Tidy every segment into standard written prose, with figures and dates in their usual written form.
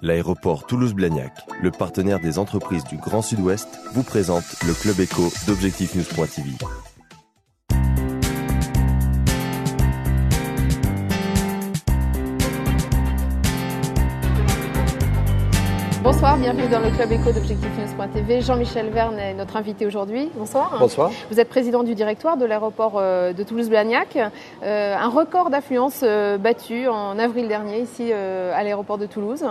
L'aéroport Toulouse-Blagnac, le partenaire des entreprises du Grand Sud-Ouest, vous présente le Club Éco d'Objectif-News.tv. Bonsoir, bienvenue dans le Club Éco d'Objectif-News.tv. Jean-Michel Verne est notre invité aujourd'hui. Bonsoir. Bonsoir. Vous êtes président du directoire de l'aéroport de Toulouse-Blagnac. Un record d'affluence battu en avril dernier ici à l'aéroport de Toulouse.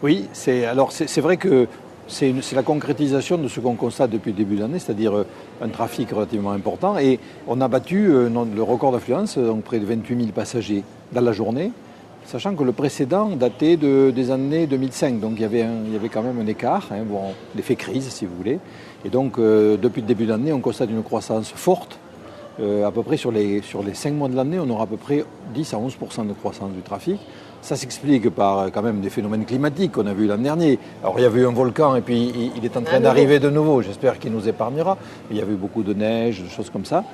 Oui, c'est vrai que c'est la concrétisation de ce qu'on constate depuis le début de l'année, c'est-à-dire un trafic relativement important. Et on a battu le record d'affluence, donc près de 28 000 passagers dans la journée, sachant que le précédent datait des années 2005. Donc il y avait quand même un écart, l'effet crise si vous voulez. Et donc depuis le début de l'année, on constate une croissance forte. À peu près sur les 5 mois de l'année, on aura à peu près 10 à 11% de croissance du trafic. Ça s'explique par quand même des phénomènes climatiques qu'on a vus l'an dernier. Alors il y avait eu un volcan et puis il est en train d'arriver de nouveau, j'espère qu'il nous épargnera. Il y avait eu beaucoup de neige, des choses comme ça.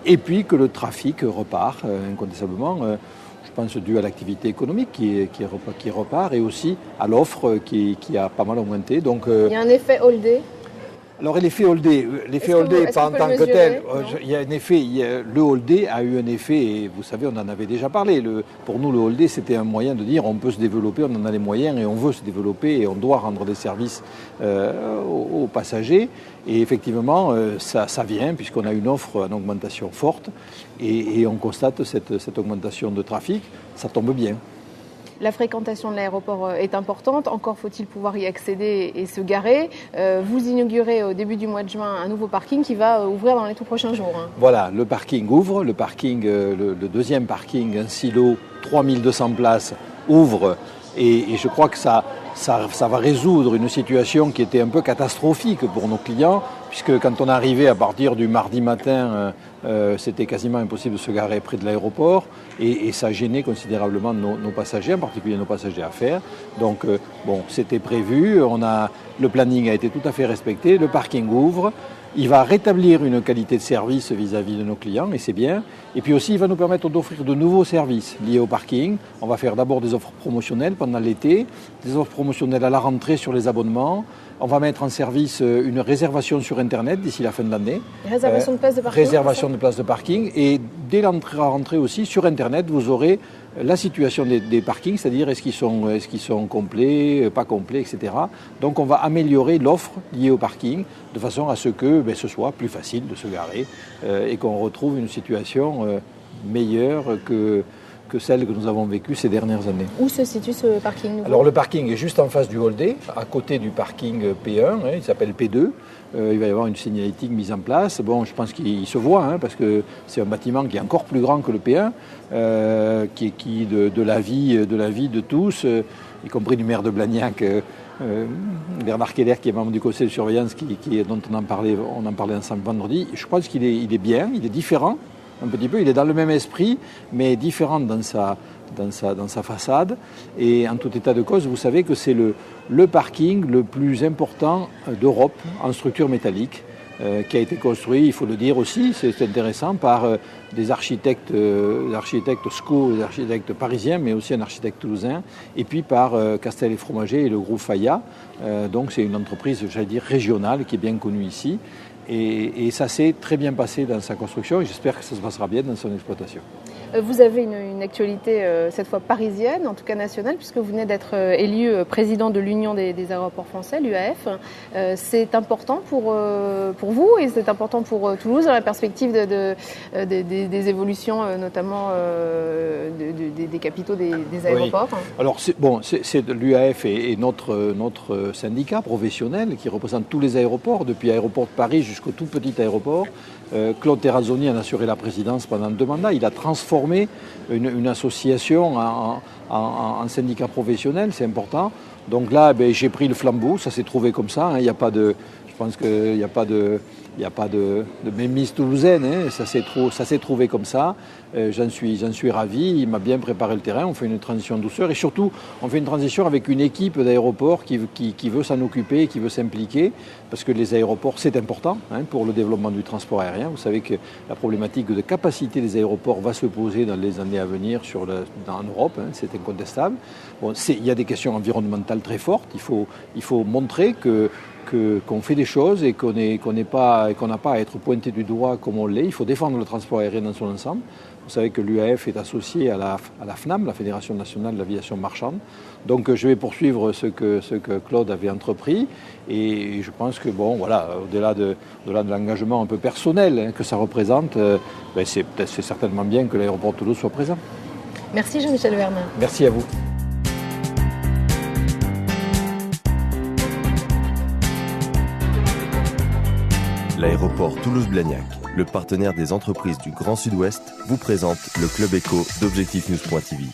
Et puis que le trafic repart incontestablement, je pense dû à l'activité économique qui repart et aussi à l'offre qui a pas mal augmenté. Donc, il y a un effet all day. Alors l'effet all day pas en tant que tel, il y a un effet, le all day a eu un effet, et vous savez, on en avait déjà parlé. Pour nous, le all day, c'était un moyen de dire on peut se développer, on en a les moyens et on veut se développer et on doit rendre des services aux passagers. Et effectivement, ça vient puisqu'on a une offre en augmentation forte et on constate cette augmentation de trafic, ça tombe bien. La fréquentation de l'aéroport est importante, encore faut-il pouvoir y accéder et se garer. Vous inaugurez au début du mois de juin un nouveau parking qui va ouvrir dans les tout prochains jours. Voilà, le parking ouvre, le deuxième parking, un silo, 3200 places, ouvre et je crois que ça va résoudre une situation qui était un peu catastrophique pour nos clients, puisque quand on arrivait à partir du mardi matin, c'était quasiment impossible de se garer près de l'aéroport et ça gênait considérablement nos passagers, en particulier nos passagers à affaires. Donc c'était prévu, le planning a été tout à fait respecté, le parking ouvre. Il va rétablir une qualité de service vis-à-vis de nos clients, et c'est bien. Et puis aussi, il va nous permettre d'offrir de nouveaux services liés au parking. On va faire d'abord des offres promotionnelles pendant l'été, des offres promotionnelles à la rentrée sur les abonnements. On va mettre en service une réservation sur Internet d'ici la fin de l'année. Réservation de places de parking. Réservation de places de parking. Et dès la rentrée aussi, sur Internet, vous aurez la situation des parkings, c'est-à-dire est-ce qu'ils sont complets, pas complets, etc. Donc on va améliorer l'offre liée au parking de façon à ce que ce soit plus facile de se garer et qu'on retrouve une situation meilleure que celle que nous avons vécue ces dernières années. Où se situe ce parking nouveau ? Alors le parking est juste en face du hall day, à côté du parking P1, il s'appelle P2. Il va y avoir une signalétique mise en place. Bon, je pense qu'il se voit, parce que c'est un bâtiment qui est encore plus grand que le P1, qui de l'avis de tous, y compris du maire de Blagnac, Bernard Keller, qui est membre du conseil de surveillance, dont on en parlait ensemble vendredi. Je pense qu'il est bien, il est différent. Un petit peu, il est dans le même esprit, mais différent dans sa façade. Et en tout état de cause, vous savez que c'est le parking le plus important d'Europe en structure métallique, qui a été construit, il faut le dire aussi, c'est intéressant, par des architectes SCO, des architectes parisiens, mais aussi un architecte toulousain, et puis par Castel et Fromager et le groupe Faya. Donc c'est une entreprise, j'allais dire, régionale, qui est bien connue ici. Et ça s'est très bien passé dans sa construction et j'espère que ça se passera bien dans son exploitation. Vous avez une actualité cette fois parisienne, en tout cas nationale, puisque vous venez d'être élu président de l'Union des aéroports français, l'UAF. C'est important pour vous et c'est important pour Toulouse dans la perspective des évolutions, notamment des capitaux des aéroports. Oui. Alors l'UAF est notre syndicat professionnel qui représente tous les aéroports, depuis l'aéroport de Paris jusqu'au tout petit aéroport. Claude Terrazzoni en a assuré la présidence pendant 2 mandats. Il a transformé une association en syndicat professionnel, c'est important. Donc là, j'ai pris le flambeau, ça s'est trouvé comme ça. Je pense qu'il n'y a pas de mémise toulousaine, ça s'est trouvé comme ça. J'en suis ravi, il m'a bien préparé le terrain, on fait une transition douceur et surtout on fait une transition avec une équipe d'aéroports qui veut s'en occuper, qui veut s'impliquer, parce que les aéroports c'est important pour le développement du transport aérien. Vous savez que la problématique de capacité des aéroports va se poser dans les années à venir en Europe, c'est incontestable. Bon, il y a des questions environnementales très fortes. Il faut montrer qu'on fait des choses et qu'on n'a pas à être pointé du doigt comme on l'est. Il faut défendre le transport aérien dans son ensemble. Vous savez que l'UAF est associée à la FNAM, la Fédération nationale de l'aviation marchande. Donc je vais poursuivre ce que Claude avait entrepris. Et je pense que, bon, voilà, au-delà de l'engagement un peu personnel que ça représente, c'est certainement bien que l'aéroport de Toulouse soit présent. Merci Jean-Michel Vernin. Merci à vous. L'aéroport Toulouse-Blagnac, le partenaire des entreprises du Grand Sud-Ouest, vous présente le Club Éco d'Objectif News.tv.